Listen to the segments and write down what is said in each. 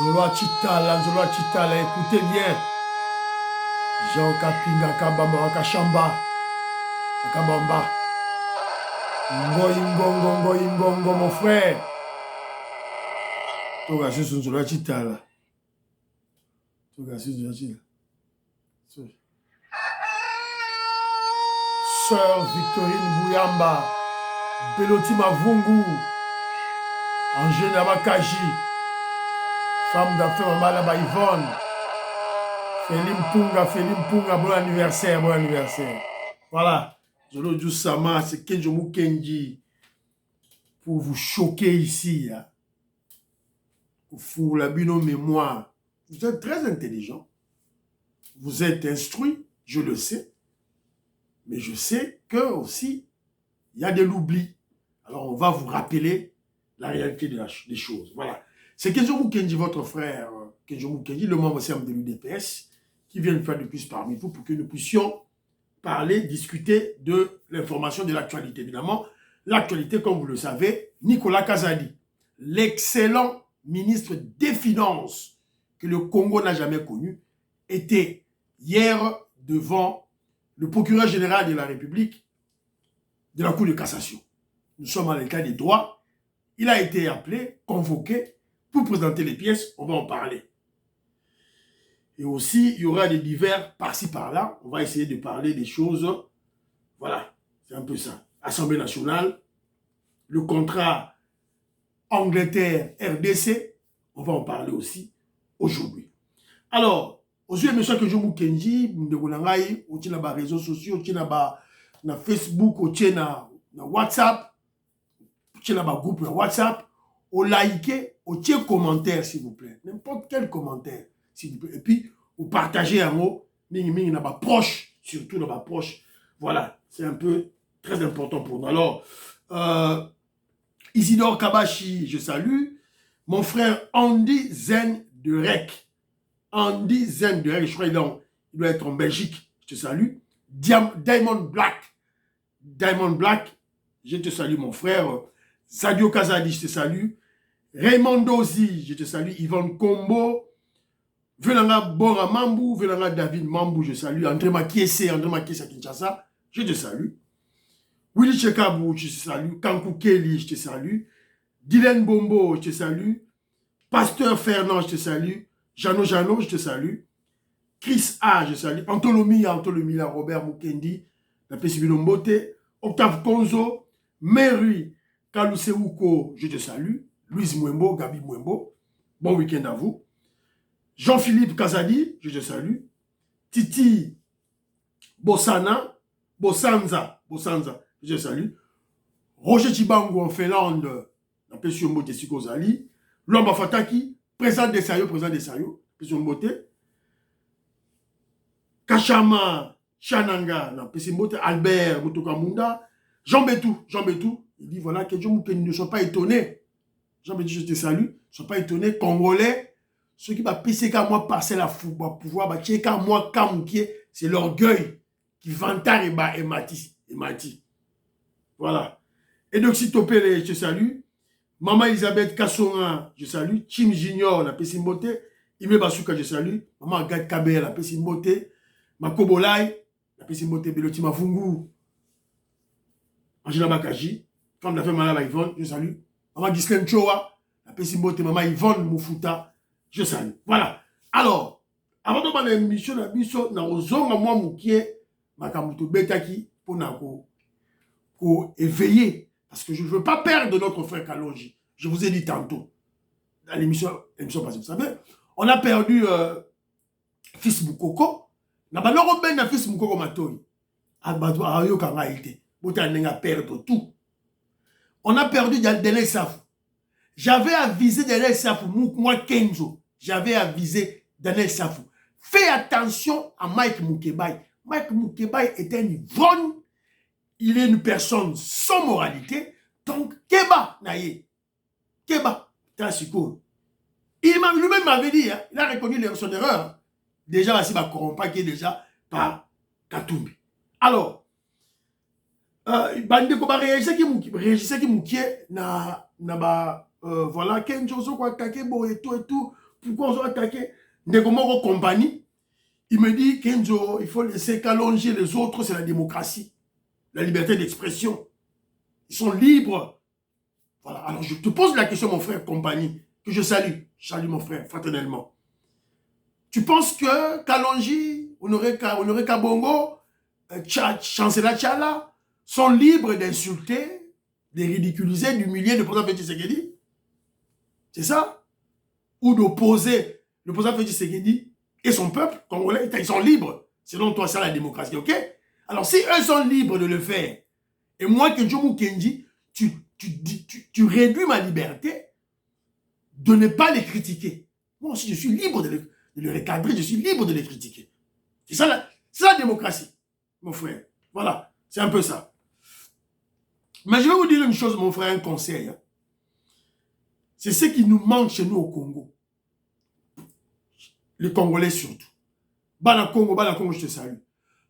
Nzolo Chitala, écoutez bien. Jean Kapinga Kabamba Kachamba Kabamba. Ngoingongo, mon frère. Toga c'est Nzolo Chitala. Toga c'est Nzolo Chitala. Sœur Victorine Bouyamba, Beloti Mavungu, Angèle Makaji, femme d'affaires Malaba Yvonne, Félim Punga, bon anniversaire. Voilà, je le dis Sama, c'est Kenjomu Kenji, pour vous choquer ici, hein. Pour vous la bino mémoire. Vous êtes très intelligent, vous êtes instruit, je le sais. Mais je sais que aussi, il y a de l'oubli. Alors, on va vous rappeler la réalité des choses. Voilà. C'est Kenjomu Kenji, votre frère, Kenjomu Kenji, le membre CM de l'UDPS, qui vient une fois de plus parmi vous pour que nous puissions parler, discuter de l'information de l'actualité. Évidemment, l'actualité, comme vous le savez, Nicolas Kazadi, l'excellent ministre des Finances que le Congo n'a jamais connu, était hier devant le procureur général de la République de la Cour de cassation. Nous sommes à l'état des droits. Il a été appelé, convoqué pour présenter les pièces. On va en parler. Et aussi, il y aura des divers par-ci par-là. On va essayer de parler des choses. Voilà, c'est un peu ça. Assemblée nationale, le contrat Angleterre-RDC, on va en parler aussi aujourd'hui. Alors, aux yeux de M. Kenjomu Kenji, on a les réseaux sociaux, on a Facebook, on a WhatsApp, on a un groupe WhatsApp, on like, on a un commentaire, s'il vous plaît. N'importe quel commentaire, s'il vous plaît. Et puis, vous partagez un mot, dans ma proche, surtout dans ma proche. Voilà, c'est un peu très important pour nous. Alors, Isidore Kabashi, je salue. Mon frère Andy Zen de Rec. Andy Zen de Rec, je crois qu'il doit être en Belgique. Je te salue. Diamond Black, je te salue, mon frère. Sadio Kazadi, je te salue. Raymond Dozi, je te salue. Yvonne Combo. Venanga Bora Mambou, Venanga David Mambou, je salue. André Makiese à Kinshasa, je te salue. Willy Chekabou, je te salue. Kankou Kelly, je te salue. Dylan Bombo, je te salue. Pasteur Fernand, je te salue. Jano, je te salue. Chris A, je salue. Antolomi, Robert Mukendi, la Pesibino Mbote. Octave Konzo. Mary Kaluseuko, je te salue. Louise Mwembo, Gabi Mwembo. Bon week-end à vous. Jean-Philippe Kazadi, je te salue. Titi Bosanza, je te salue. Roger Chibango en Finlande, la Pesibino Mbote Sikozali. Lomba Fataki, président des Sayo, Pesibino Mbote. Kachama Chananga, la Pesibino Mbote, Albert Mutokamunda. Jean Betou, il dit voilà, que ne sois pas étonné. Jean Betou, je te salue, ne sois pas étonné, Congolais, ceux qui va pisser qu'à moi passer la foule, pouvoir battre qu'à moi, c'est l'orgueil qui vantard et mati. Voilà. Et donc, si Topé, je te salue. Maman Elisabeth Kassonga, je salue. Chim Junior, la Pessimbote. Ime Basuka, je salue. Maman Agathe Kabé, la Pessimbote. Makobolai, la Pessimbote, Beloti Mavungu. Angela Makaji, femme d'affaires Malaba Yvonne, je salue. Maman Ghislaine Choa, la Pessimbote, Maman Yvonne Moufuta, je salue. Voilà. Alors, avant de parler de l'émission, na biso na ozonga moi mukie makamuto betaki pour na ko éveiller parce que je ne veux pas perdre notre frère Kalonji. Je vous ai dit tantôt dans l'émission passée, vous savez, on a perdu fils Moukoko. Na baloko ben na fils Moukoko matoi. Abadou ayo kanga ite. Botanenga perdre tout. On a perdu Dele Safou. J'avais avisé Dele Safou, moi Kenzo. J'avais avisé Daniel Safou. Fais attention à Mike Moukebaï. Mike Moukebaï est un ivrogne. Il est une personne sans moralité. Donc, Keba, naïe. Keba, Tassiko. Lui-même m'avait dit, hein, il a reconnu son erreur. Déjà, il va corrompre qui est déjà par Katumbi. Alors, bande ko ba réagissait qui moukié na ba voilà Kenzo so kwa take bo et tout pourquoi on doit attaquer Ndegomoro compagnie? Il me dit, Kenzo, il faut laisser qu'allonger les autres, c'est la démocratie, la liberté d'expression. Ils sont libres. Voilà, alors je te pose la question, mon frère compagnie, que je salue. Je salue mon frère, fraternellement. Tu penses que Kalonji, Honoré Kabongo, Chancela Tchala sont libres d'insulter, de ridiculiser, d'humilier le président Félix Tshisekedi? C'est ça? Ou d'opposer le président Félix Tshisekedi et son peuple congolais? Ils sont libres. Selon toi, c'est la démocratie, ok? Alors, si eux sont libres de le faire, et moi, Kenjomu Kenji, tu réduis ma liberté de ne pas les critiquer. Moi aussi, je suis libre de les recadrer, je suis libre de les critiquer. C'est ça la démocratie, mon frère. Voilà, c'est un peu ça. Mais je vais vous dire une chose, mon frère, un conseil. Hein. C'est ce qui nous manque chez nous au Congo. Les Congolais surtout. Bana Congo, je te salue.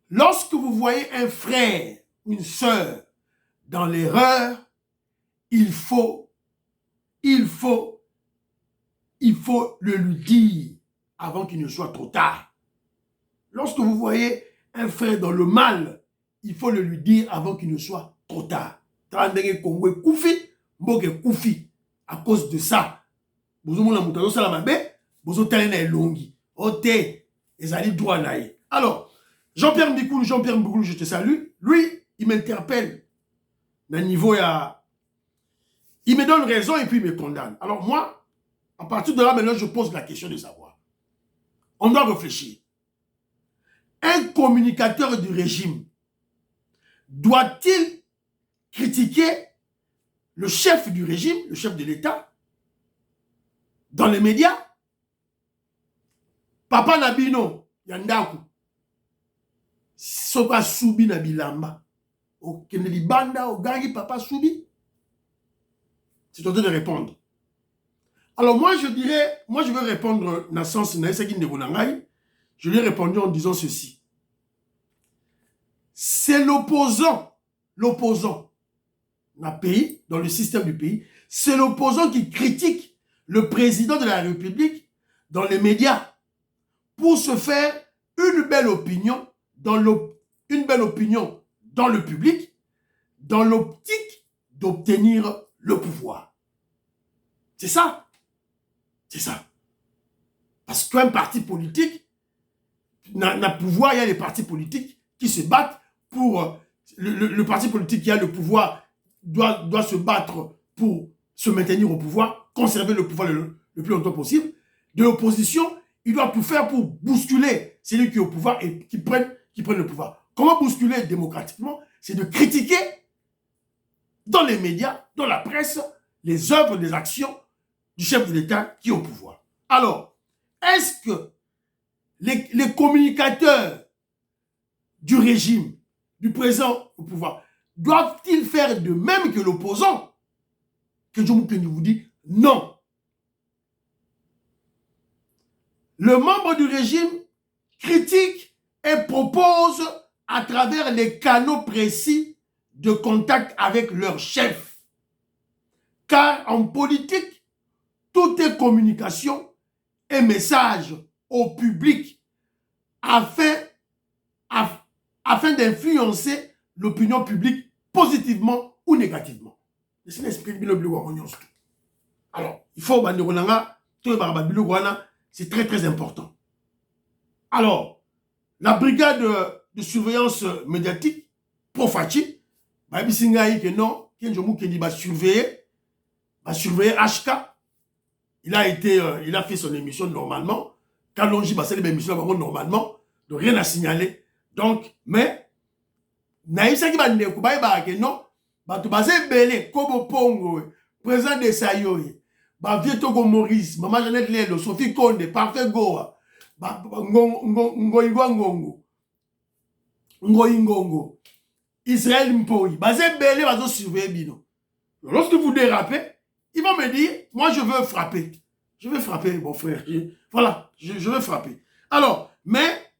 Lorsque vous voyez un frère, une sœur dans l'erreur, il faut le lui dire avant qu'il ne soit trop tard. Lorsque vous voyez un frère dans le mal, il faut le lui dire avant qu'il ne soit trop tard. Congo est koufi, Mboke koufi. À cause de ça, alors, Jean-Pierre Mbigoulou, je te salue. Lui, il m'interpelle. D'un niveau, il me donne raison et puis il me condamne. Alors moi, à partir de là, maintenant, je pose la question de savoir. On doit réfléchir. Un communicateur du régime doit-il critiquer le chef du régime, le chef de l'État, dans les médias? Papa Nabino, Yandaku, Soka Soubi Nabilamba, au Kennedy Banda, au Gagi Papa Soubi. C'est tenté de répondre. Alors moi, je vais répondre dans le sens, je lui ai répondu en disant ceci. C'est l'opposant, dans le pays, dans le système du pays, c'est l'opposant qui critique le président de la République dans les médias pour se faire une belle opinion dans le public, dans l'optique d'obtenir le pouvoir. C'est ça. C'est ça. Parce qu'un parti politique n'a pouvoir, il y a les partis politiques qui se battent pour... Le parti politique qui a le pouvoir doit se battre pour se maintenir au pouvoir, conserver le pouvoir le plus longtemps possible. De l'opposition, il doit tout faire pour bousculer celui qui est au pouvoir et qui prenne le pouvoir. Comment bousculer démocratiquement? C'est de critiquer dans les médias, dans la presse, les œuvres, les actions du chef de l'État qui est au pouvoir. Alors, est-ce que les communicateurs du régime, du présent au pouvoir, doivent-ils faire de même que l'opposant? Que je vous dis non. Le membre du régime critique et propose à travers les canaux précis de contact avec leur chef. Car en politique, tout est communication et message au public afin d'influencer l'opinion publique positivement ou négativement. Alors, il faut c'est très très important. Alors, la brigade de surveillance médiatique, Profachi, que non, va surveiller HK. Il a fait son émission normalement. Kalonji va faire l'émission normalement, donc rien à signaler. Donc, mais, naïsa qui va que non, tu vas belé, comme Pongo, président de Sayoye. Vieux Togo Maurice, Maman Jeannette Lelo, Sophie Konde, Parfait Goa, Ngoingongo, Israël Mpoyi, Bazé Belé va surveiller Bino. Lorsque vous dérapez, ils vont me dire, moi je veux frapper. Je veux frapper, mon frère. Voilà, je veux frapper. Alors, mais,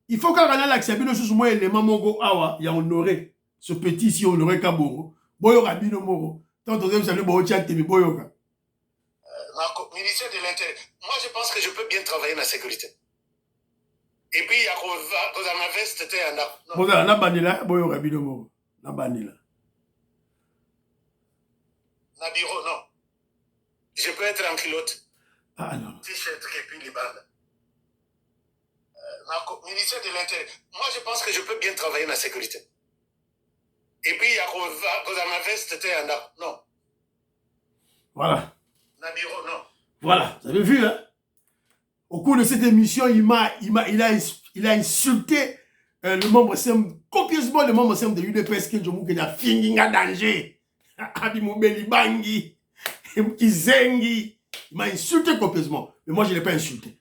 il faut qu'un canal accepte sous moi élément Mongo Awa, il y a honoré, ce petit ici honoré Kaboro, Boyo Rabino Moro. Tant que vous allez Boyo Tchad TV, Boyo. ministère de l'Intérieur. Moi, je pense que je peux bien travailler dans la sécurité. Et puis, il y a cause à ma veste, c'était un arbre. Bon, on a banni là, bon, on a banni là. Na bureau, non. Je peux être en culotte. Ah non. T-shirt et puis les bandes. Ministère de l'Intérieur. Moi, je pense que je peux bien travailler dans la sécurité. Et puis, il y a cause à ma veste, c'était un arbre. Non. Voilà. Na bureau, non. Voilà, vous avez vu, hein? Au cours de cette émission, il a insulté le membre SEM, copieusement le membre SEM de l'UDPS, qui a fini à danger. Abimoubeli Bangi, Kizengi. Il m'a insulté copieusement. Mais moi, je ne l'ai pas insulté.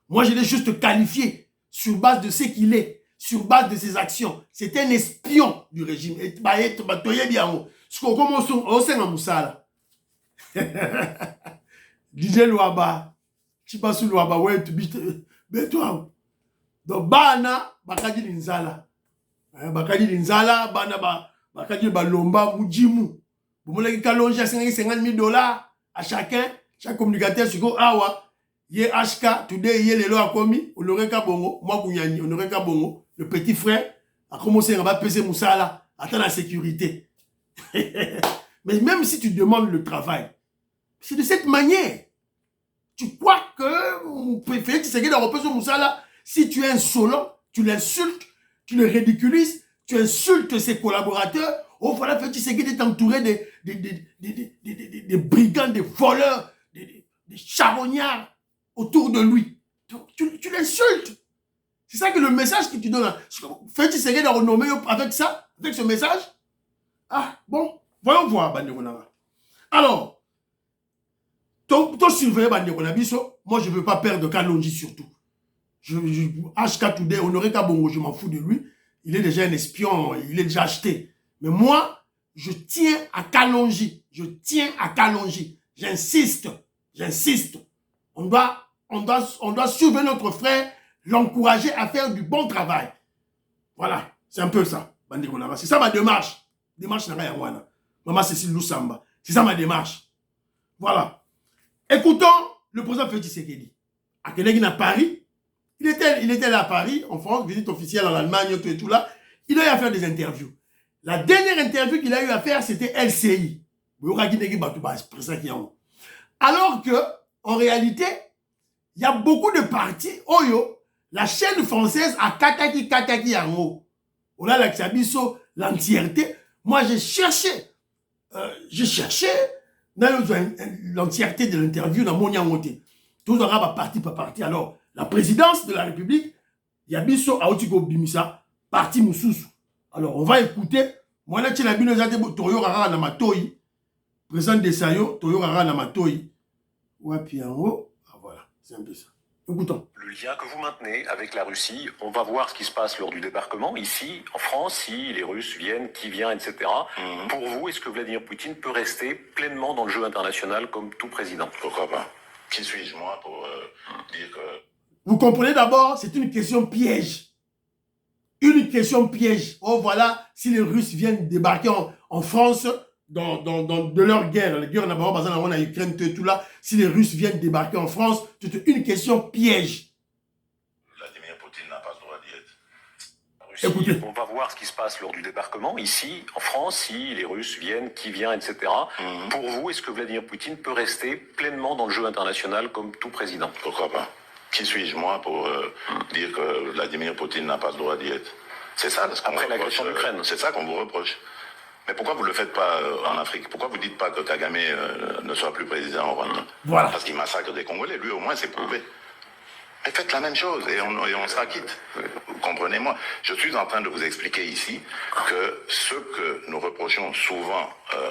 Moi, je l'ai juste qualifié sur base de ce qu'il est, sur base de ses actions. C'est un espion du régime. Et bien, ce qu'on commence au sein de Moussala. DJ Louaba, Chibasu Louaba, ouais, tu bites, mais toi. Donc, Bana, Bakadi Linzala. Bakadi Linzala, Bana, Bakadi Balomba, Mujimu. Vous voulez qu'il allonge à 50 000 dollars à chacun, chaque communicateur, sur quoi, awa, yé HK, today, yé les lois commis, on aurait qu'à bongo, moi, Kounyani, on aurait qu'à bongo, le petit frère a commencé à peser Moussala, attends la sécurité. Mais même si tu demandes le travail, c'est de cette manière. Tu crois que Félix Tshisekedi a repris Moussala, si tu es insolent, tu l'insultes, tu le ridiculises, tu insultes ses collaborateurs. Oh, voilà, Félix Tshisekedi est entouré des brigands, des voleurs, des charognards autour de lui. Tu l'insultes. C'est ça que le message que tu donnes. Félix Tshisekedi a renommé avec ça, avec ce message. Ah, bon, voyons voir, Banderonara. Alors, ton surveillant Banderonabiso, moi je ne veux pas perdre Kalonji surtout. HK Today, Honoré Kabongo, je m'en fous de lui. Il est déjà un espion, il est déjà acheté. Mais moi, je tiens à Kalonji. Je tiens à Kalonji. J'insiste. J'insiste. On doit surveiller notre frère, l'encourager à faire du bon travail. Voilà. C'est un peu ça. C'est ça ma démarche. Démarche n'a rien à voir. Maman Cécile Loussamba. C'est ça ma démarche. Voilà. Écoutons le président Félix Tshisekedi. À Kenegin à Paris. Il était là à Paris, en France, visite officielle en Allemagne, tout et tout là. Il a eu à faire des interviews. La dernière interview qu'il a eu à faire, c'était LCI. Alors que, en réalité, il y a beaucoup de partis. Oyo, la chaîne française a Kataki Yango. On a l'entièreté. Moi, j'ai cherché l'entièreté de l'interview dans mon yangoté. Tout le monde parti par parti. Alors, la présidence de la République, Yabiso Aotiko Bimisa, parti Moussous. Alors, on va écouter. Moi, là, tu l'as vu, Toyo Rara Namatoi, président de Sayo, Toyo Rara Namatoi. Wapi en haut. Ah, voilà, c'est un peu ça. Écoutons. Le lien que vous maintenez avec la Russie, on va voir ce qui se passe lors du débarquement. Ici, en France, si les Russes viennent, qui vient, etc. Pour vous, est-ce que Vladimir Poutine peut rester pleinement dans le jeu international comme tout président? Pourquoi pas? Qui suis-je, moi, pour dire que... Vous comprenez d'abord, c'est une question piège. Une question piège. Oh, voilà, si les Russes viennent débarquer en France, de leur guerre, la guerre d'abord, on a Ukraine, tout là, si les Russes viennent débarquer en France, c'est une question piège. Vladimir Poutine n'a pas le droit d'y être. Russie, écoutez. On va voir ce qui se passe lors du débarquement. Ici, en France, si les Russes viennent, qui vient, etc. Pour vous, est-ce que Vladimir Poutine peut rester pleinement dans le jeu international comme tout président? Pourquoi pas? Qui suis-je, moi, pour dire que Vladimir Poutine n'a pas le droit d'y être? C'est ça, après l'agression d'Ukraine. C'est ça qu'on vous reproche. Mais pourquoi vous ne le faites pas en Afrique? Pourquoi vous ne dites pas que Kagame ne soit plus président au Rwanda? Voilà. Parce qu'il massacre des Congolais. Lui, au moins, c'est prouvé. Mais faites la même chose et on sera quitte. Vous comprenez-moi? Je suis en train de vous expliquer ici que ce que nous reprochons souvent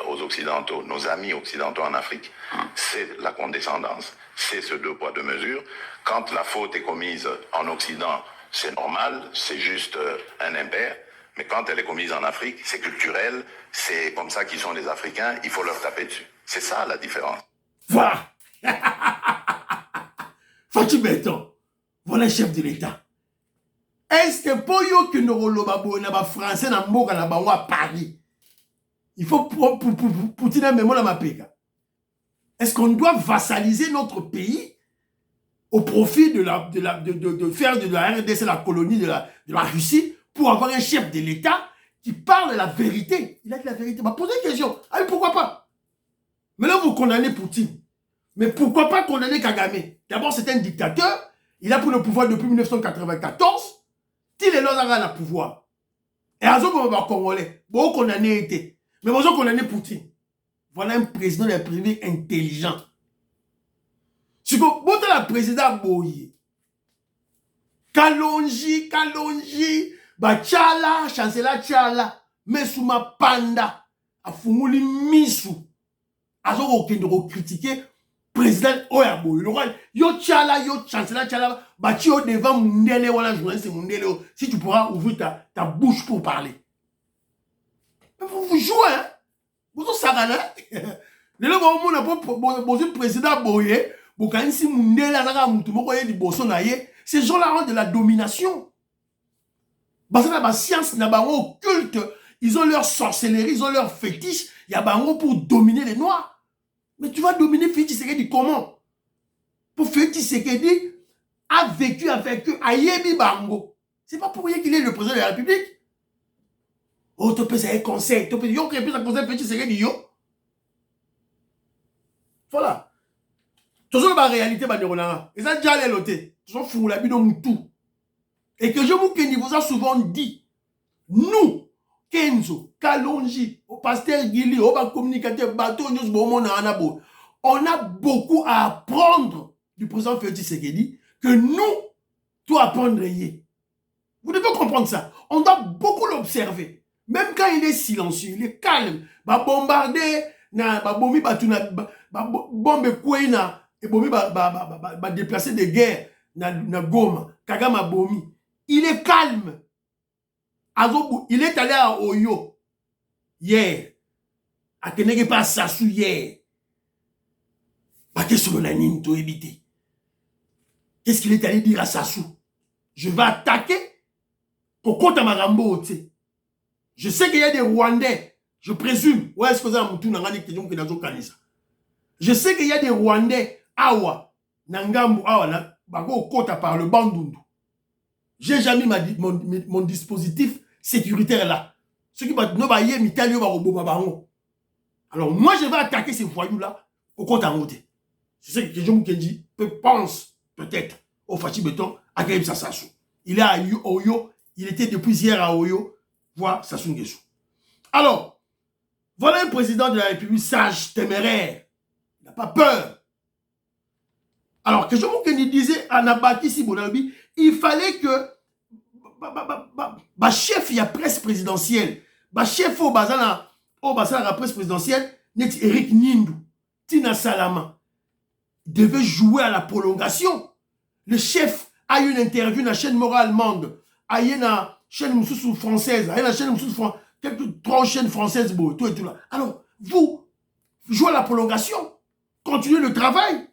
aux Occidentaux, nos amis occidentaux en Afrique, c'est la condescendance. C'est ce deux poids, deux mesures. Quand la faute est commise en Occident, c'est normal, c'est juste un impair. Mais quand elle est commise en Afrique, c'est culturel, c'est comme ça qu'ils sont les Africains, il faut leur taper dessus. C'est ça la différence. Voilà. Fatou Béton, voilà le chef de l'État. Est-ce que pour yo que nous sommes français dans le à Paris, il faut Poutine même la mapeka. Est-ce qu'on doit vassaliser notre pays au profit de faire de la RDC la colonie de la Russie pour avoir un chef de l'État qui parle la vérité? Il a dit la vérité. Posez une question. Allez, pourquoi pas? Mais là, vous condamnez Poutine. Mais pourquoi pas condamner Kagame? D'abord, c'est un dictateur. Il a pris le pouvoir depuis 1994. Il est là dans le pouvoir. Et à ce moment-là, Congolais, vous condamnez été. Mais vous condamnez Poutine. Voilà un président de la République intelligent. Si vous êtes le président Boye, Kalonji, Bachala, chancela Tchala, Messouma Panda, Afumuli Misu, Azo Okendo critiquer président Oyabo. Yo Tchala, yo chancela Tchala, Bachio devant Mundele, voilà, journaliste Mundele, si tu pourras ouvrir ta bouche pour parler. Mais vous jouez, hein? Vous savez, hein? Le président Boye, ces gens-là ont de la domination. La science n'a pas occulte. Ils ont leur sorcellerie, ils ont leur fétiche. Il y a pour dominer les Noirs. Mais tu vas dominer Félix Tshisekedi comment? Pour Félix Tshisekedi a vécu avec eux à Yebi Bango. C'est pas pour rien qu'il est le président de la République. Oh, tu peux faire un conseil. Tu peux dire que tu conseil Félix Tshisekedi, yo. Voilà. Toujours la réalité, et ça déjà les lotés. Toujours fou la bidon tout. Et que je vous a souvent dit, nous, Kenzo, Kalonji, au pasteur Gili, au communicateur bateau, on a beaucoup à apprendre du président Félix Tshisekedi que nous, tout apprendre. Vous devez comprendre ça. On doit beaucoup l'observer. Même quand il est silencieux, il est calme. Ba bombarder, ba bombi batuna, ba bombe kouena. Et Bomi va déplacer des guerres na Goma, Kagame Bomi. Il est calme. Il est allé à Oyo hier. A Kenege pas Sassou hier. Qu'est-ce qu'il est allé dire à Sassou? Je vais attaquer Kokota Marambo. Je sais qu'il y a des Rwandais. Je présume. Ouais, est-ce que ça je sais qu'il y a des Rwandais. Awa, Nangambu, Awa, Bago Kota par le Bandundu. J'ai jamais mon dispositif sécuritaire là. Ce qui va nous bailler, Mitalio, Barobo, alors moi je vais attaquer ces voyous-là au Kota Mote. C'est ce que je me dis, pense peut-être au Fachi Béton à Kaïm Sassassou. Il est à Oyo, il était depuis hier à Oyo, voir Sassou Nguesso. Alors, voilà un président de la République sage, téméraire. Il n'a pas peur. Alors, que je vous disais à Nabati Sibonabi, il fallait que chef il y a presse présidentielle, chef au bazana la presse présidentielle, net Eric Nindou, Tina Salama, devait jouer à la prolongation. Le chef a eu une interview dans la chaîne morale allemande, a eu une chaîne moussou française, a eu une chaîne moussou quelques 3 chaînes françaises, tout et tout là. Alors, vous jouez à la prolongation, continuez le travail.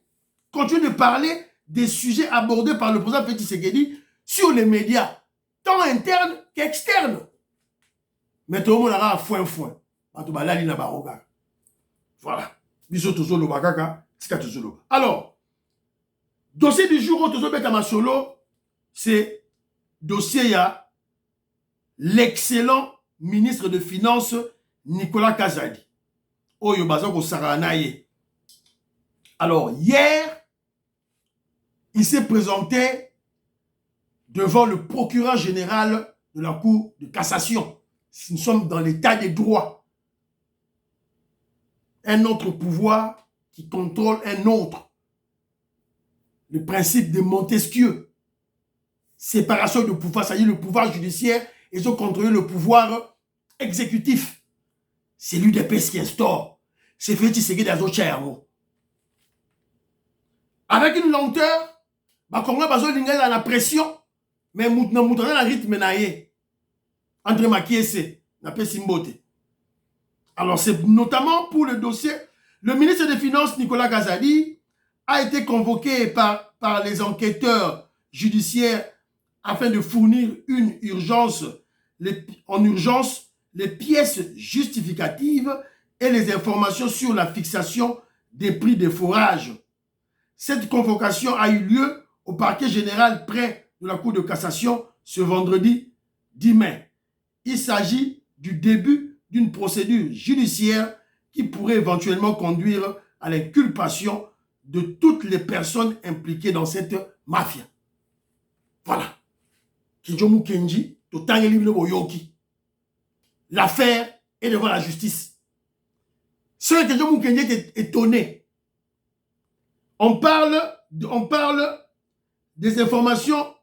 Continuez de parler des sujets abordés par le président Félix Tshisekedi sur les médias, tant internes qu'externes. Mais tout le monde a foin. Voilà. Alors, dossier du jour, c'est dossier à l'excellent ministre de Finances Nicolas Kazadi. Oyo bazako saranaye. Alors, hier, il s'est présenté devant le procureur général de la Cour de cassation. Nous sommes dans l'état des droits. Un autre pouvoir qui contrôle un autre. Le principe de Montesquieu. Séparation de pouvoir, c'est-à-dire le pouvoir judiciaire, et ils ont contrôlé le pouvoir exécutif. C'est lui des pèses qui instaure. C'est fait Tshisekedi dans un chèrmo. Avec une lenteur, Congo bazo linga dans la pression, mais moutana la rythme naie. Entre Makiese, na Simbote. Alors c'est notamment pour le dossier, le ministre des Finances Nicolas Kazadi a été convoqué par les enquêteurs judiciaires afin de fournir en urgence les pièces justificatives et les informations sur la fixation des prix des forages. Cette convocation a eu lieu au parquet général près de la Cour de cassation ce vendredi 10 mai. Il s'agit du début d'une procédure judiciaire qui pourrait éventuellement conduire à l'inculpation de toutes les personnes impliquées dans cette mafia. Voilà. Kijomu Kenji, l'affaire est devant la justice. Seul Kijomu Kenji est étonné. On parle des informations,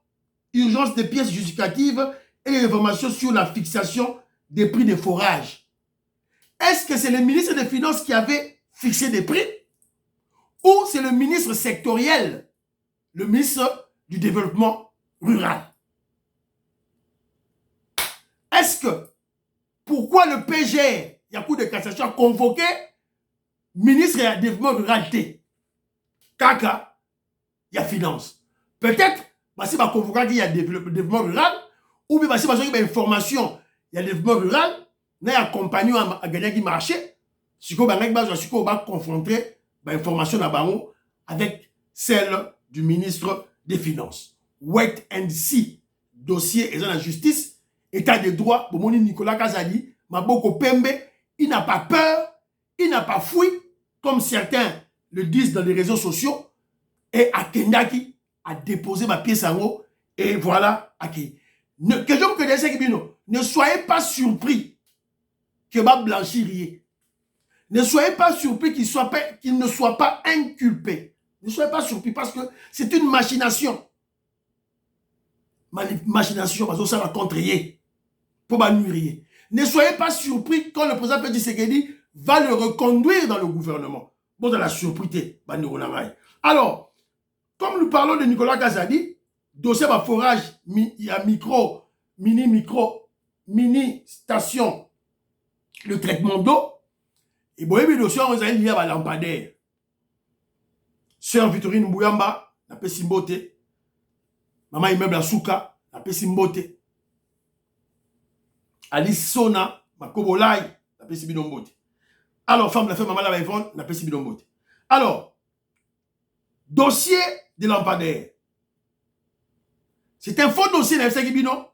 urgence des pièces justificatives et des informations sur la fixation des prix des forages. Est-ce que c'est le ministre des Finances qui avait fixé des prix ou c'est le ministre sectoriel, le ministre du Développement rural? Est-ce que, pourquoi le PGR, il y a Cour de cassation, a convoqué ministre du Développement rural T? Kaka, il y a finance. Peut-être, si on convoque qu'il y a développement rural, ou bien si on a une information, il y a développement rural, on a accompagné à gagner qui marché, si on va confronter l'information avec celle du ministre des Finances. Wait and see. Dossier est dans la justice, état de droit, pour Nicolas Kazali, Maboko Pembe, il n'a pas peur, il n'a pas fui, comme certains le disent dans les réseaux sociaux, et Akendaki a déposé ma pièce en haut, et voilà, Aki. Ne soyez pas surpris que va blanchir. Ne soyez pas surpris qu'il ne soit pas inculpé. Ne soyez pas surpris parce que c'est une machination. Machination, ça va contrer. Pour nuire. Ne soyez pas surpris quand le président Félix Tshisekedi va le reconduire dans le gouvernement. Bon, dans la surprise, alors, comme nous parlons de Nicolas Kazadi, dossier de forage, il y a mini station, le traitement d'eau, et bon, il y a dossier, on a lié à la lampadaire. Sœur Victorine Mbouyamba, la paix Simbote, maman immeuble à Souka, la paix Simbote, Alice Sona, ma Kobolai, la paix Simbote. Alors, femme, la femme, maman, la Yvonne, la paix Simbote. Alors, dossier de lampadaire. C'est un faux dossier d'FC Kibino,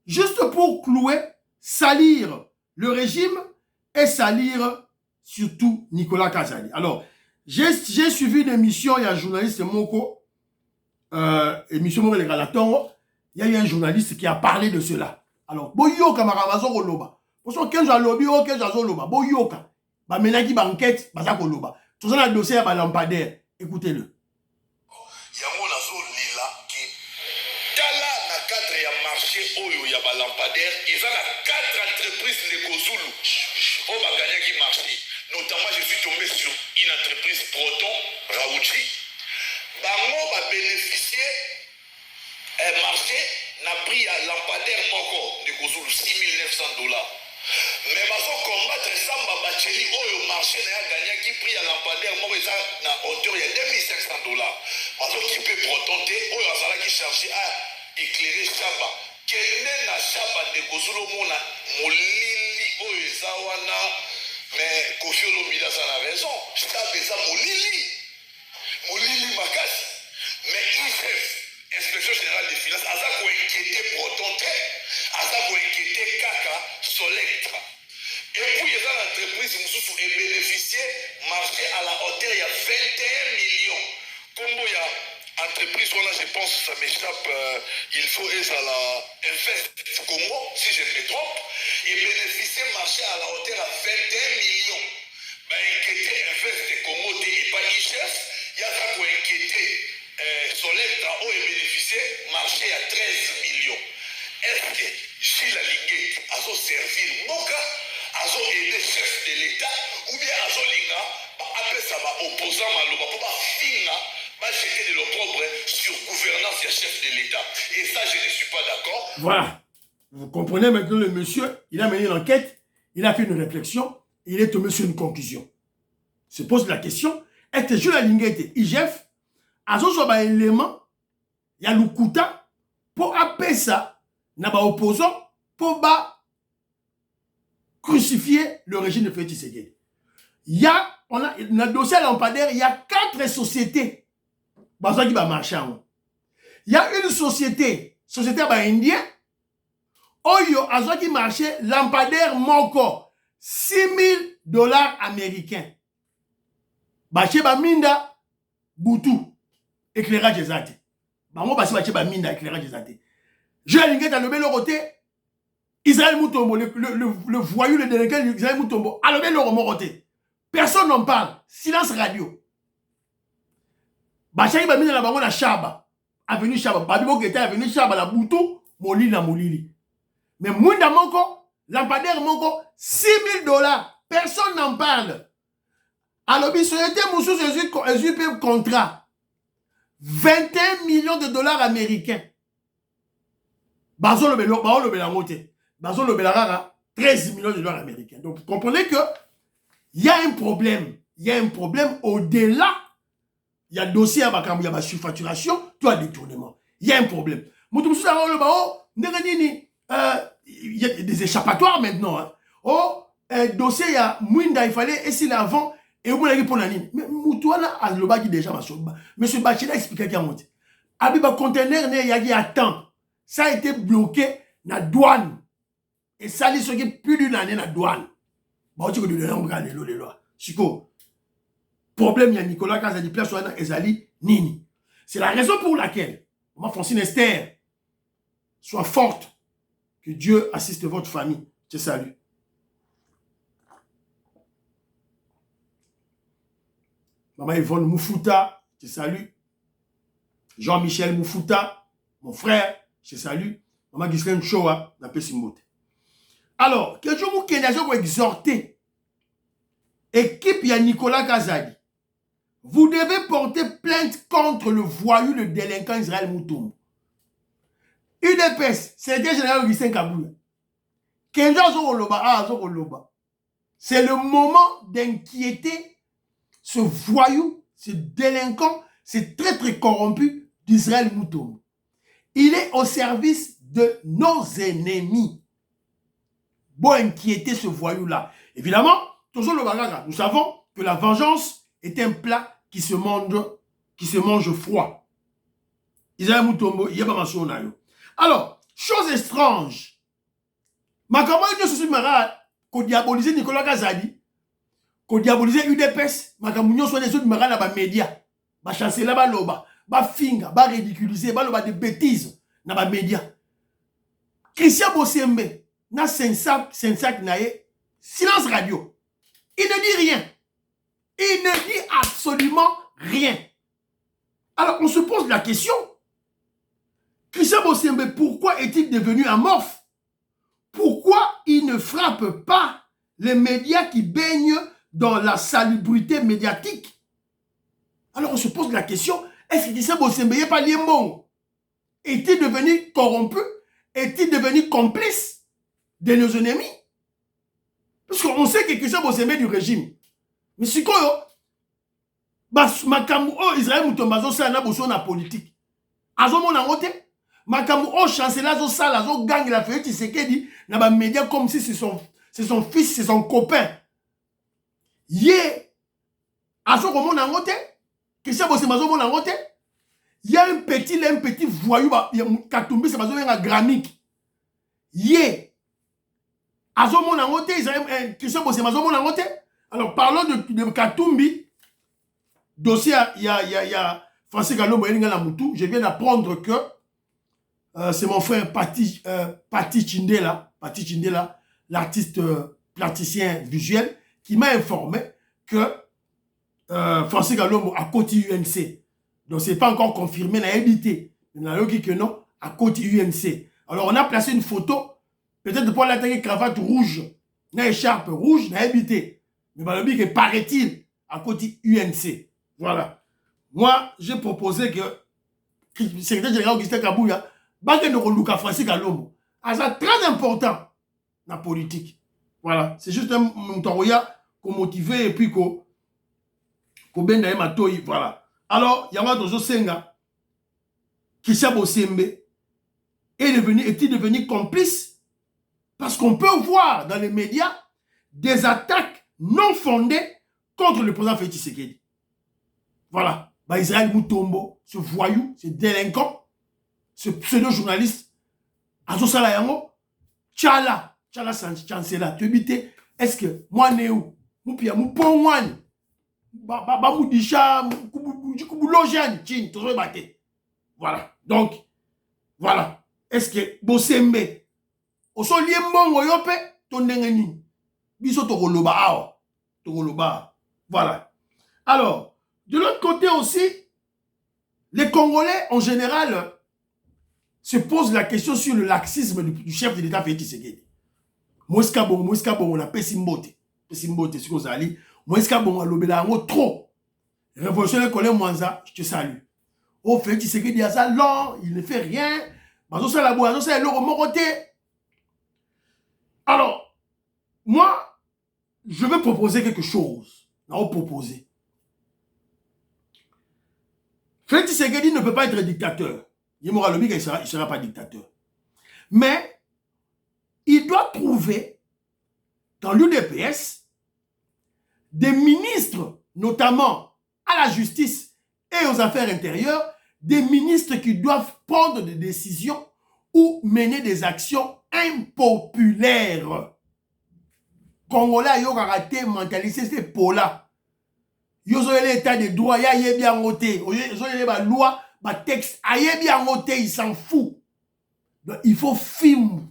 juste pour clouer, salir le régime et salir surtout Nicolas Kazali. Alors, j'ai suivi une émission, il y a un journaliste Moko, émission Moko le Galatongo, il y a eu un journaliste qui a parlé de cela. Alors, Boyoka Maramazo Koloba. Pour ça, quand j'ai lobby, quand j'ai lobby, Boyoka, bah maintenant qui banquette, bah ça Koloba. Tout ça, le dossier à lampadaire. Écoutez-le. Yango nazo lila ki tala na cadre ya marché oyo ya ba lampadaire eza na 4 entreprises de Kozulu o ba gagné qui marché notamment je suis tombé sur une entreprise Proton Raouchi bango ba bénéficier marché na prix ya lampadaire moko de Kozulu $6,900 mais bazo combattre samba bacheli oyo marché na ya gagné qui prix ya lampadaire moko eza na hauteur ya $2,500 bazo qui peut protonter oyo azala qui chercher à éclairer chaba kende na chaba de Kozulu mona molili oyo eza wana mais Kofi Olomide ça a raison chaba eza molili makasi mais IGF inspection générale des finances aza ko inquiéter protonter aza ko inquiéter kaka Solectra. Et puis, il y a l'entreprise qui est bénéficié marché à la hauteur il y a 21 millions. Comme il y a entreprise, là, je pense que ça m'échappe, il faut être à la Invest Congo, si je ne me trompe, et bénéficier marché à la hauteur à 21 millions. Ben, inquiéter Invest Congo et pas IGF, il y a ça pour inquiéter Solectra où est bénéficié marché à 13 millions. Est-ce que Gilles Alingué a servir Moka, a aidé chef de l'État, ou bien a Linga, après ça va opposant Maloba, pour finir, va jeter de l'opprobre sur gouvernance et chef de l'État. Et ça, je ne suis pas d'accord. Voilà. Vous comprenez maintenant le monsieur, il a mené une enquête, il a fait une réflexion, et il est tombé sur une conclusion. Il se pose la question, est-ce que Gilles Alingué était IGF, a un élément, il y a l'Ukuta, pour appeler ça, n'a pas opposant pour crucifier le régime de Félix Tshisekedi. Il y a on a dans le dossier lampadaire, il y a 4 sociétés. Bazwa qui va marcher. Il y a une société indien. Oyo azwa qui marchait lampadaire moko $6,000 américains. Bache ba minda butu éclairage ezate. Bango basi bache ba minda éclairage ezate. Je l'ingé dans le bel côté Israël Mutombo le voyou le délinquant Israël Mutombo à le bel côté. Personne n'en parle. Silence radio. Bache ba minda na bango na Shaba. Avenue Shaba. Babibo qui était avenue Shaba la butu molili na molili. Mais Munda Moko, lampadaire Moko, $6,000. Personne n'en parle. Alors, il y a un contrat. 21 millions de dollars américains. Bazo le belangote. Bazo le belarara, 13 millions de dollars américains. Donc, vous comprenez que il y a un problème. Il y a un problème au-delà. Il y a dossier à Bakamou, il y a surfacturation, tout a détournement. Il y a un problème. Il y a des échappatoires maintenant. Hein. Oh, dossier, il y a Mwinda, il fallait essayer avant. Et vous l'avez pour l'année. Mais Moutouana a le bas qui déjà m'a sauvé. Monsieur Bachela expliqué qu'il y a monté. Abiba conteneur, il y a temps. Ça a été bloqué dans la douane. Et ça, il y a plus d'une année dans la douane. Bon, tu peux dire, on regarde les lois. Chico, problème, il y a Nicolas Kazadi, place sur Ezali, Nini. C'est la raison pour laquelle, moi, Francine Esther, soit forte. Que Dieu assiste votre famille. Je te salue. Maman Yvonne Moufouta, je te salue. Jean-Michel Moufouta, mon frère, je te salue. Maman Ghislaine Choa, la Pessimbote. Alors, que Dieu vous vous exhorter. Équipe, il y a Nicolas Kazadi. Vous devez porter plainte contre le voyou, le délinquant Israël Mutombo. UDPS, c'est le général Augustin Kabouya. C'est le moment d'inquiéter ce voyou, ce délinquant, ce très corrompu d'Israël Mutombo. Il est au service de nos ennemis. Bon, inquiéter ce voyou-là. Évidemment, nous savons que la vengeance est un plat qui se mange froid. Israël Mutombo, il y a pas mention. Alors, chose étrange. Ma campagne de ce mara, qu'on diabolise Nicolas Kazadi, qu'on diabolise UDPS, ma campagne soit des autres mara dans les médias, ma chancer là-bas, ba finga, ba ridiculiser, ba loba des bêtises dans les médias. Christian Bossembe, na sensak nae, silence radio. Il ne dit rien. Il ne dit absolument rien. Alors, on se pose la question. Christian Bossembe, pourquoi est-il devenu amorphe? Pourquoi il ne frappe pas les médias qui baignent dans la salubrité médiatique? Alors on se pose la question, est-ce que Christian Bossembe n'est pas lié bon? Est-il devenu corrompu? Est-il devenu complice de nos ennemis? Parce qu'on sait que Christian Bossembe est du régime. Mais c'est quoi? Israël Mutombo, c'est un politique. Azomon a voté. Makamu au chancelier azo sala azo gang la feuille Tshisekedi na ba médias comme si c'est son fils, c'est son copain. Yé azo komon na ngote Christian Bossembe azo mon na ngote. Il y a un petit voyou ba Katumbi c'est bazo nga gramique. Yé azo mon na ngote Christian Bossembe azo mon na ngote. Alors parlons de Katumbi. Dossier il y a Francis Kalombo Elinga na Mutu, je viens d'apprendre que c'est mon frère Pati Chindela, l'artiste plasticien visuel, qui m'a informé que Francis Kalombo a côté UNC. Donc, ce n'est pas encore confirmé, n'a évité. Mais on a dit que non, à côté UNC. Alors, on a placé une photo, peut-être pour l'attaquer cravate rouge, une écharpe rouge, n'a évité. Mais on a dit que paraît-il à côté UNC. Voilà. Moi, j'ai proposé que le secrétaire général Augustin Kabouya, Francis Kalombo, c'est très important dans la politique. Voilà, c'est juste un montaroya qu'on motive et puis qu'on bende matoi. Voilà. Alors, il y a un autre senga, Christian Bossembe, est-il devenu complice? Parce qu'on peut voir dans les médias des attaques non fondées contre le président Félix Tshisekedi. Voilà. Bah, Israël Moutombo, ce voyou, ce délinquant, ce pseudo-journaliste, Azosala Yango, Tchala Chancela, tu dis, est-ce que moi, Néo, Moupia, Moupouane, Bamoudisha, Moukouboulojane, Tchin, tout ça, voilà. Donc, voilà. Est-ce que Bosembe, Oso Liembongo Yope, Tondengeni, Biso Togoloba Awa, Togoloba, voilà. Alors, de l'autre côté aussi, les Congolais, en général, se posent la question sur le laxisme du chef de l'État Félix Tshisekedi. Moueska bon, on a Pessimbote, c'est ce qu'on a dit. Moueska bon, on a trop. Révolutionnaire Colin Mwanza, je te salue. Oh, Félix Tshisekedi a ça, non, il ne fait rien. Alors, moi, je vais proposer quelque chose. Non, proposer. Félix Tshisekedi ne peut pas être dictateur. Il ne sera pas dictateur. Mais, il doit trouver, dans l'UDPS, des ministres, notamment à la justice et aux affaires intérieures, des ministres qui doivent prendre des décisions ou mener des actions impopulaires. Congolais, yo karaté, mentalité, c'est pola. Yo zo l'état de droit, ya yé bien voté. Yo yé ba loi, ba texte, a yé bien voté, il s'en fout. Donc, il faut film.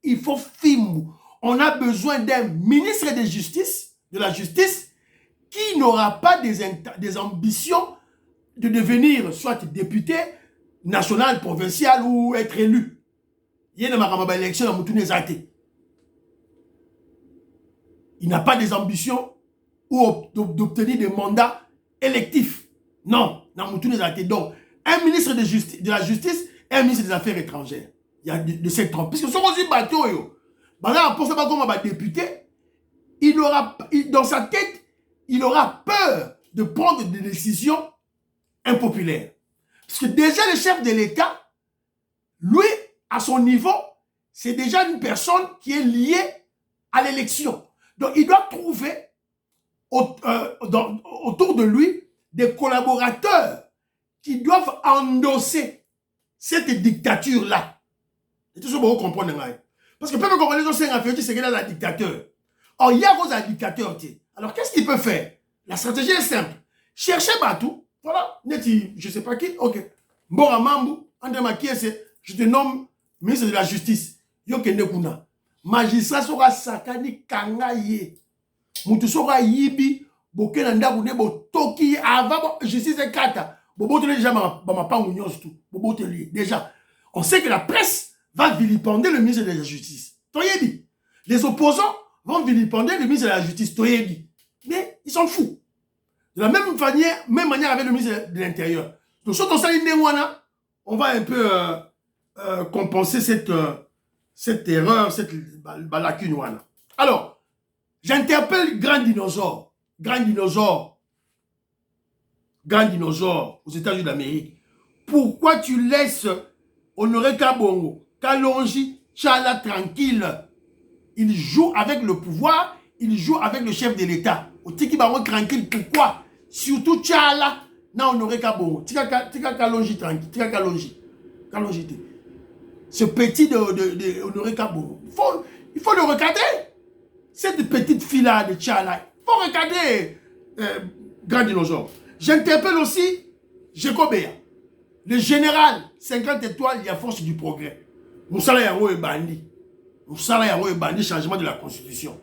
Il faut film. On a besoin d'un ministre de la justice, qui n'aura pas des ambitions de devenir soit député national, provincial ou être élu. Il n'a pas d'élection dans il n'a pas des ambitions ou d'obtenir des mandats électifs. Non, donc, un ministre de la justice et un ministre des Affaires étrangères. Il y a de cette trompe. Parce que si on dit bateau, pour ça, comme un député, dans sa tête, il aura peur de prendre des décisions impopulaires. Parce que déjà, le chef de l'État, lui, à son niveau, c'est déjà une personne qui est liée à l'élection. Donc, il doit trouver autour de lui des collaborateurs qui doivent endosser cette dictature-là. Et tout ça, vous comprenez. Parce que peuple congolais, c'est qu'il a la dictateur. Or, il y a un dictateur. Alors, qu'est-ce qu'il peut faire? La stratégie est simple. Cherchez Batou. Voilà. Je ne sais pas qui. Ok. Mbora Mambu. André Makiese. Je te nomme ministre de la Justice. Yokende Kuna. Magistrat sera sakani kangaye. Moutou sera yibi. Bokena ndabune bo toki. Avant, justice est kata. Bobo te déjà ma pangu nyos tout. Bobo te li. Déjà. On sait que la presse va vilipender le ministre de la Justice. Toyebi. Les opposants vont vilipender le ministre de la Justice. Toyebi. Mais ils s'en foutent. De la même manière avec le ministre de l'Intérieur. Donc, si on va un peu compenser cette erreur, cette lacune. Alors, j'interpelle Grand Dinosaure aux États-Unis d'Amérique. Pourquoi tu laisses Honoré Kabongo, Kalonji, Tchala tranquille? Il joue avec le pouvoir, il joue avec le chef de l'État. Au Tiki Baron tranquille, pourquoi? Surtout Tchala, na Honoré Kabongo. Tika Kalonji tranquille, Tika Kalonji. Ce petit de Honoré Kabongo. Il faut le recadrer. Cette petite fille-là de Tchala, il faut recadrer Grand Dinosaure. J'interpelle aussi Jekobea, le général 50 étoiles, il y a force du progrès. Moussala Yango est bandit. Changement de la constitution.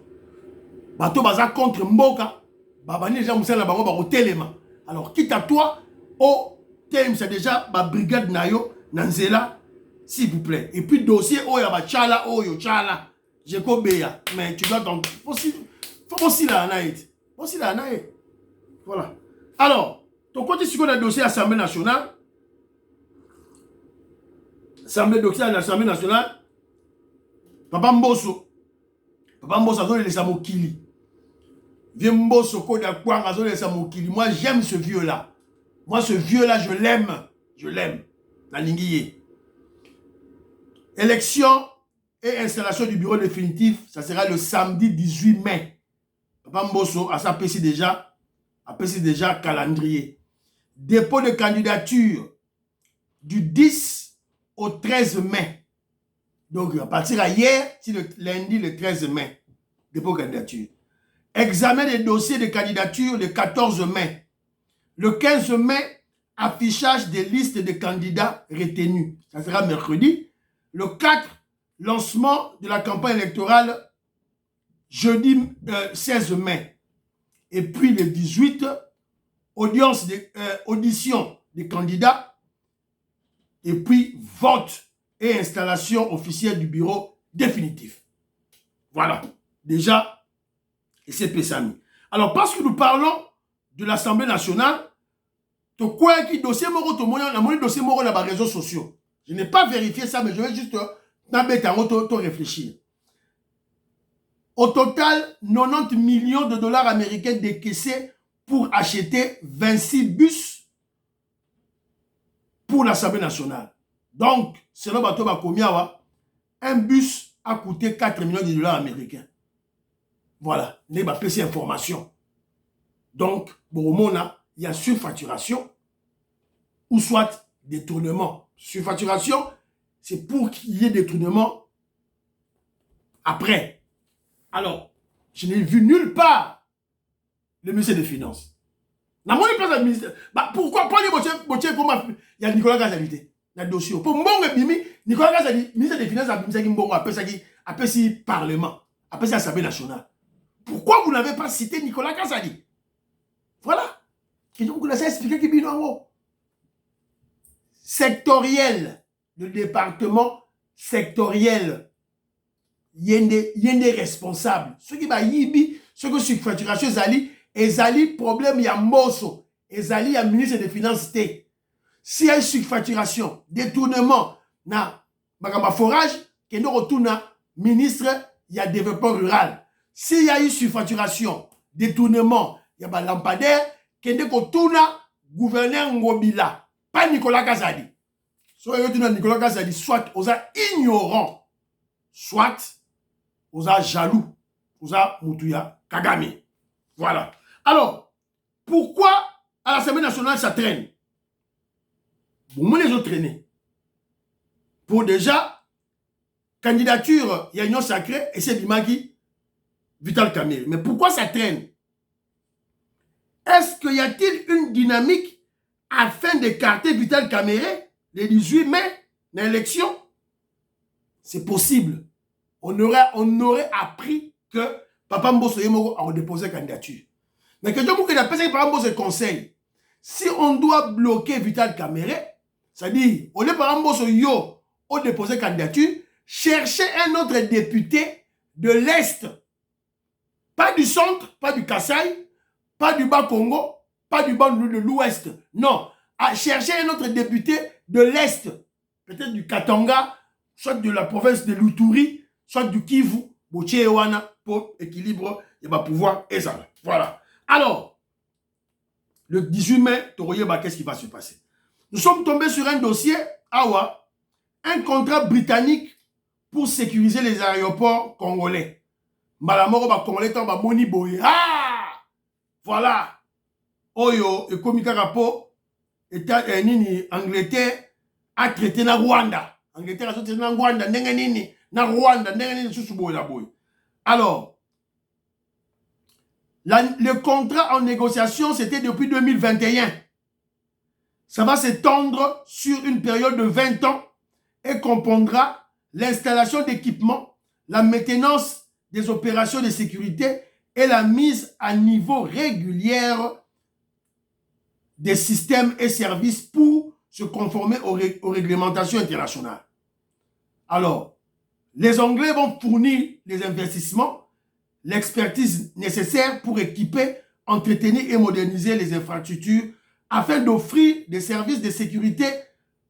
Bato baza contre Mboka. Babani déjà Moussala Bango bako telema. Alors quitte à toi, c'est déjà ma brigade nayo Nanzela, s'il vous plaît. Et puis dossier yaba Tchala Tchala. Jekobea. Mais tu dois donc faut aussi la naït. Voilà. Alors, ton côté sur le dossier Assemblée nationale. Assemblée nationale. Papa Mbosso a donné les amokili. Vieux Mbosso, Kodakwang a donné les amokili. Moi, j'aime ce vieux-là. Je l'aime. La Linguier. Élection et installation du bureau définitif, ça sera le samedi 18 mai. Papa Mbosso a sa déjà calendrier. Dépôt de candidature du 10 au 13 mai. Donc, à partir d'hier, c'est le lundi, le 13 mai. Dépôt de candidature. Examen des dossiers de candidature le 14 mai. Le 15 mai, affichage des listes de candidats retenus. Ça sera mercredi. Le 4, lancement de la campagne électorale jeudi 16 mai. Et puis le 18, audition des candidats. Et puis vote et installation officielle du bureau définitif. Voilà. Déjà, et c'est Pessami. Alors, parce que nous parlons de l'Assemblée nationale, tu quoi qui dossier moro to moyen la dossier moro là bas réseaux sociaux. Je n'ai pas vérifié ça, mais je vais juste réfléchir. Au total, 90 millions de dollars américains décaissés pour acheter 26 bus pour l'Assemblée nationale. Donc, selon Bato Bakomiawa, un bus a coûté 4 millions de dollars américains. Voilà, les PC information. Donc, Boromona, il y a surfacturation ou soit détournement. Surfacturation, c'est pour qu'il y ait détournement après. Alors, je n'ai vu nulle part le ministère des Finances. Dans mon place du ministère, pourquoi pas les botiers comme il y a Nicolas Gazalité dans le dossier. Pour moi, Nicolas Gazalité, ministère des Finances, après si Parlement, après si Assemblée nationale. Pourquoi vous n'avez pas cité Nicolas Gazalité? Voilà. Et donc, vous avez expliqué qu'il y a un sectoriel, le département sectoriel, il y a des responsables. Ceux qui yibi, ceux qui sont facturation Zali, et Zali, problème, il y a Mosso, et Zali, il y a ministre des Finances. S'il y a une surfacturation, détournement, na forage, qui nous retourne ministre, il y a développement rural. S'il y a une surfacturation, détournement, il y a un lampadaire, qui nous retourne gouverneur Ngobila, pas Nicolas Kazadi. Soit Nicolas Kazadi, soit aux ignorants, soit aux jaloux, aux Moutouya Kagame. Voilà. Alors, pourquoi à l'Assemblée nationale ça traîne? Vous les autres traîner. Pour déjà, candidature, il y a une sacrée et c'est Bimaki, Vital Kamerhe. Mais pourquoi ça traîne? Est-ce qu'il y a-t-il une dynamique afin d'écarter Vital Kamerhe le 18 mai, l'élection? C'est possible. On aurait appris que Papa Mbosso Yemoko a déposé candidature. Mais que donc, il a pensé que Papa Mbosso conseil. Si on doit bloquer Vital Kamerhe, c'est-à-dire, au lieu de Papa Mbosso Yo a déposé candidature, chercher un autre député de l'Est. Pas du centre, pas du Kasaï, pas du Bas-Congo, pas du bas de l'Ouest. Non. À chercher un autre député de l'Est. Peut-être du Katanga, soit de la province de l'Uturi, soit du Kivu, Bochewana, pour équilibre et pouvoir et ça. Voilà. Alors, le 18 mai, qu'est-ce qui va se passer? Nous sommes tombés sur un dossier, Awa, un contrat britannique pour sécuriser les aéroports congolais. Malamoro ba congolais ba moni boye. Ah! Voilà. Oyo et komika rapo état nini Angleterre a traité na Rwanda. Angleterre a traité na Rwanda ndenge nini na Rwanda ndenge nini susu boye la boye. Alors, le contrat en négociation, c'était depuis 2021. Ça va s'étendre sur une période de 20 ans et comprendra l'installation d'équipements, la maintenance des opérations de sécurité et la mise à niveau régulière des systèmes et services pour se conformer aux réglementations internationales. Alors, les Anglais vont fournir les investissements, l'expertise nécessaire pour équiper, entretenir et moderniser les infrastructures afin d'offrir des services de sécurité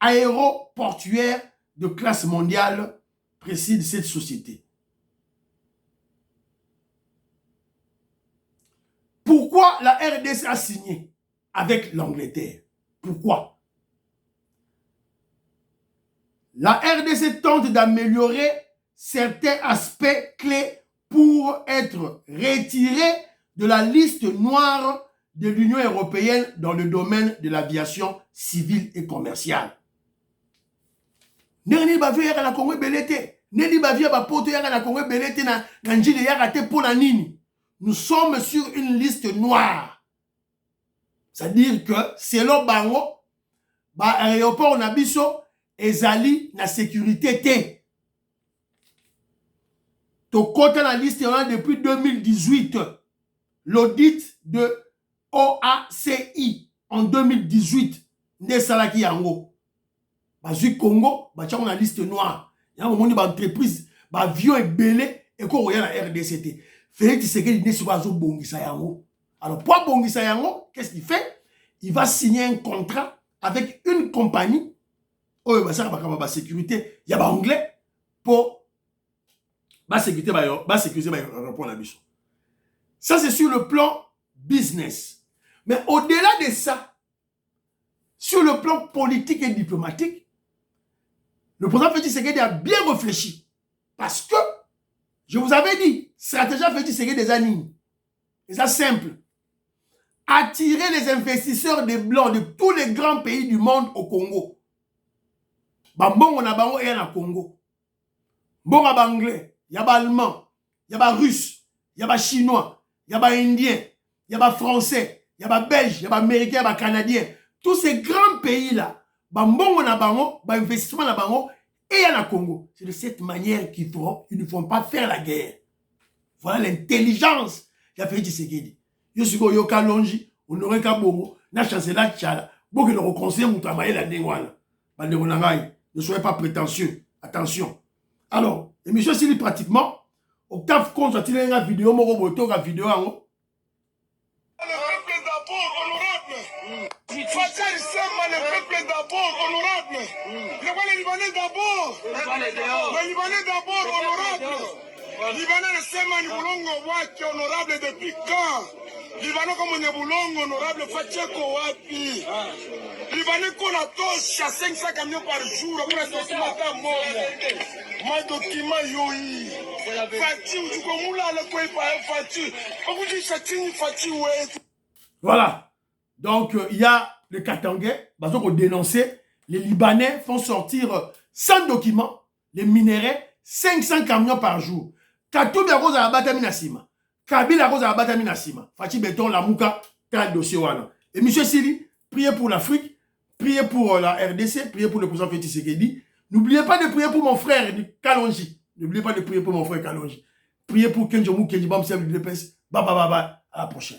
aéroportuaire de classe mondiale, précise cette société. Pourquoi la RDC a signé avec l'Angleterre? Pourquoi? La RDC tente d'améliorer certains aspects clés pour être retirée de la liste noire de l'Union européenne dans le domaine de l'aviation civile et commerciale. Neni bavio yaka na Congo belete. Neni bavio bapoto yaka na Congo belete na njile yaka te pour la nini. Nous sommes sur une liste noire. C'est-à-dire que selon bango, ba aéroport na biso ezali na sécurité te. To kota na liste on a depuis 2018. L'audit de OACI en 2018 ne salaki yango. Bazui Congo, bachako na liste noire. Yango moni ba entreprise, ba avion ebele et ko roya na RDCT. Félix Tshisekedi ne sera zo bongisa yango. Alors pour bongisa yango, qu'est-ce qu'il fait? Il va signer un contrat avec une compagnie. Oh, bah ça va sécurité. Il y a ba anglais pour ba sécurité l'aéroport la biso. Ça c'est sur le plan business. Mais au-delà de ça, sur le plan politique et diplomatique, le président Félix Tshisekedi a bien réfléchi. Parce que, je vous avais dit, stratégie Félix Tshisekedi des années. Et ça simple. Attirer les investisseurs des Blancs de tous les grands pays du monde au Congo. Bambon on a bango et na Congo. Bon à anglais, y a allemand, y a russe, y a chinois, y a indien, y a français, y a belge, y a américain, y a canadien. Tous ces grands pays-là, bambon on a bango, investissement na bango et y a na Congo. C'est de cette manière qu'ils feront, ils ne font pas faire la guerre. Voilà l'intelligence qu'a fait Tshisekedi. Yo siko yo kalonji, on aurait qu'à bongo, na chancela tchala, bon que le reconseille ou travailler la dengwana. Ne soyez pas prétentieux. Attention. Alors, l'émission Sili pratiquement, Octave Conte a-t-il une vidéo, mon robot, une vidéo en haut. Le peuple d'abord, honorable. Fatah Sema, le peuple d'abord, honorable. Les Libanais d'abord. Les Libanais d'abord, honorable. Libanais Sema, ni bulongo wake, honorable depuis quand? Libanais comme ni bulongo, honorable, Fatiko wapi. Libanais qu'on a tosha 500 camions par jour, on a tosha matin mort. Ma document yoi. Fati, ou tu komula le quoi pas Fati. Pourquoi tu chatini Fati ouais. Voilà. Donc, il y a le Katangais, parce qu'on dénonçait, les Libanais font sortir sans document les minéraux, 500 camions par jour. Katoum ya rose à Batami Nassima. Kabila rose à Batami Nassima. Fati Béton, la Mouka, tel dossier wana. Et M. Sili, priez pour l'Afrique, priez pour la RDC, priez pour le président Félix Tshisekedi. N'oubliez pas de prier pour mon frère Kalonji. N'oubliez pas de prier pour mon frère Kalonji. Priez pour Kenjomou, Kenjibam, Serge de l'EPS. Baba, à la prochaine.